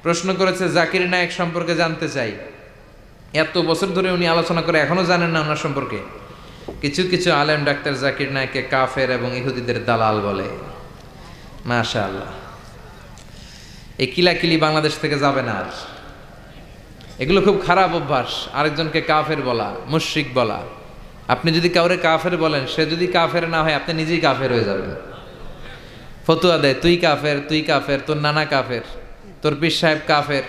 প্রশ্ন করেছে জাকির নায়েক সম্পর্কে জানতে চাই। এত বছর ধরে উনি আলোচনা করে এখনো জানেন না ওনার সম্পর্কে। কিছু কিছু আলেম ডাক্তার জাকির নায়েককে কাফের এবং ইহুদিদের দালাল বলে। মাশাআল্লাহ, এই কিলাকিলি বাংলাদেশ থেকে যাবে না আর। এগুলো খুব খারাপ অভ্যাস, আরেকজনকে কাফের বলা, মুশরিক বলা। আপনি যদি কাউরে কাফের বলেন, সে যদি কাফের না হয় আপনি নিজেই কাফের হয়ে যাবেন। ফতুয়া দেয় তুই কাফের, তুই কাফের, তোর নানা কাফের, তোর পীর সাহেব কাফের।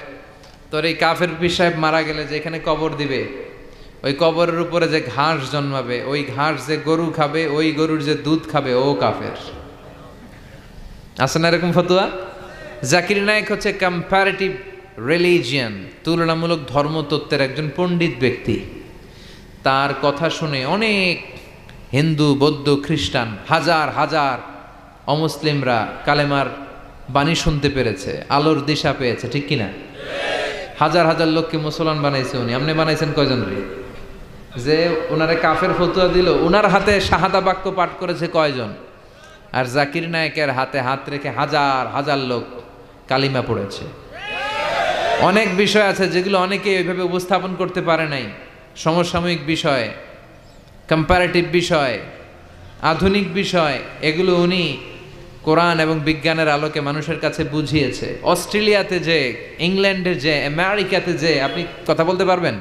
তোর এই কাফের পীর সাহেব মারা গেলে যেখানে কবর দিবে, ওই কবরের উপরে যে ঘাস জন্মাবে, ওই ঘাস যে গরু খাবে, ওই গরুর যে দুধ খাবে, ও কাফের। আছে না এরকম ফতুয়া? জাকির নায়েক হচ্ছে কম্পারেটিভ রিলিজিয়ান, তুলনামূলক ধর্মতত্ত্বের একজন পণ্ডিত ব্যক্তি। তার কথা শুনে অনেক হিন্দু, বৌদ্ধ, খ্রিস্টান, হাজার হাজার অমুসলিমরা কালেমার বাণী শুনতে পেরেছে, আলোর দিশা পেয়েছে, ঠিক কিনা? হাজার হাজার লোককে মুসলমান বানাইছে উনি। আপনি বানাইছেন কয়জন রে? যে ওনারে কাফের ফতুয়া দিল, ওনার হাতে শাহাদা বাক্য পাঠ করেছে কয়জন? আর জাকির নায়েকের হাতে হাত রেখে হাজার হাজার লোক কালিমা পড়েছে। অনেক বিষয় আছে যেগুলো অনেকে ওইভাবে উপস্থাপন করতে পারে নাই। সমসাময়িক বিষয়, কম্পারেটিভ বিষয়, আধুনিক বিষয়, এগুলো উনি কোরআন এবং বিজ্ঞানের আলোকে মানুষের কাছে বুঝিয়েছে। অস্ট্রেলিয়াতে যে, ইংল্যান্ডে যে, আমেরিকাতে যে আপনি কথা বলতে পারবেন,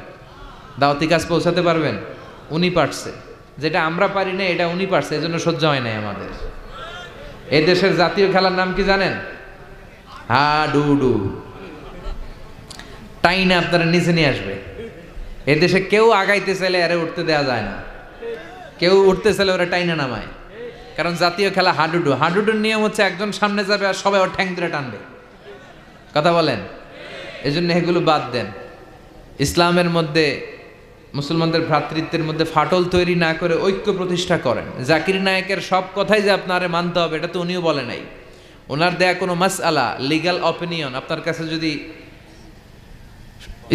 দাওয়াতি কাজ পৌঁছাতে পারবেন, উনি পারছে। যেটা আমরা পারি না এটা উনি পারছে, এজন্য সহ্য হয় নাই আমাদের। এই দেশের জাতীয় খেলার নাম কি জানেন? হাডুডু। টাইনা আপনারা নিচে নিয়ে আসবে। এ দেশে কেউ আগাইতে চাইলে আরে উঠতে দেওয়া যায় না, কেউ উঠতে চাইলে ওরা টাইনা নামায়। কারণ জাতীয় খেলা হাডুডু। হাডুডুর নিয়ম হচ্ছে একজন সামনে যাবে আর সবাই ওর ঠ্যাং ধরে টানবে। কথা বলেন? এই জন্য এগুলো বাদ দেন। ইসলামের মধ্যে, মুসলমানদের ভ্রাতৃত্বের মধ্যে ফাটল তৈরি না করে ঐক্য প্রতিষ্ঠা করেন। জাকির নায়েকের সব কথাই যে আপনারে মানতে হবে এটা তো উনিও বলে নাই। ওনার দেয়া কোনো মাসআলা, লিগ্যাল অপিনিয়ন আপনার কাছে যদি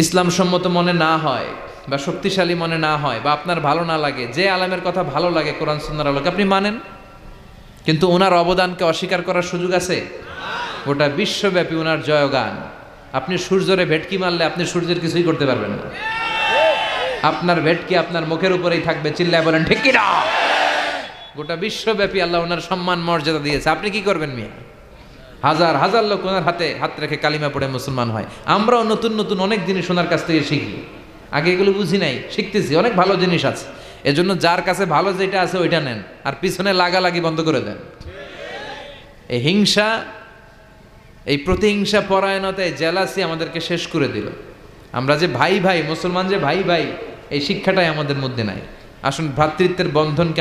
ইসলাম সম্মত মনে না হয় বা শক্তিশালী মনে না হয় বা আপনার ভালো না লাগে, যে আলেমের কথা ভালো লাগে কোরআন সুন্নাহর আলোকে আপনি মানেন। কিন্তু ওনার অবদানকে অস্বীকার করার সুযোগ আছে? গোটা বিশ্বব্যাপী ওনার জয়গান। আপনি সূর্যরে ভেটকি মারলে আপনি সূর্যের কিছুই করতে পারবেন না। আপনার ভেটকি আপনার মুখের উপরেই থাকবে। চিল্লায় বলেন ঠিক কি না? গোটা বিশ্বব্যাপী আল্লাহ ওনার সম্মান মর্যাদা দিয়েছে, আপনি কি করবেন মিয়া? হাজার হাজার লোক ওনার হাতে হাত রেখে কালিমা পড়ে মুসলমান হয়। আমরাও নতুন নতুন অনেক জিনিস ওনার কাছ থেকে শিখি। আগে এগুলো বুঝি নাই, শিখতেছি। অনেক ভালো জিনিস আছে। এজন্য যার কাছে ভালো যেটা আছে ওইটা নেন, আর পিছনে লাগালাগি বন্ধ করে দেন। এই হিংসা, এই প্রতিহিংসা পরায়ণতায় জেলাসি আমাদেরকে শেষ করে দিল। আমরা যে ভাই ভাই, মুসলমান যে ভাই ভাই, এই শিক্ষাটাই আমাদের মধ্যে নাই। আসুন ভ্রাতৃত্বের বন্ধনকে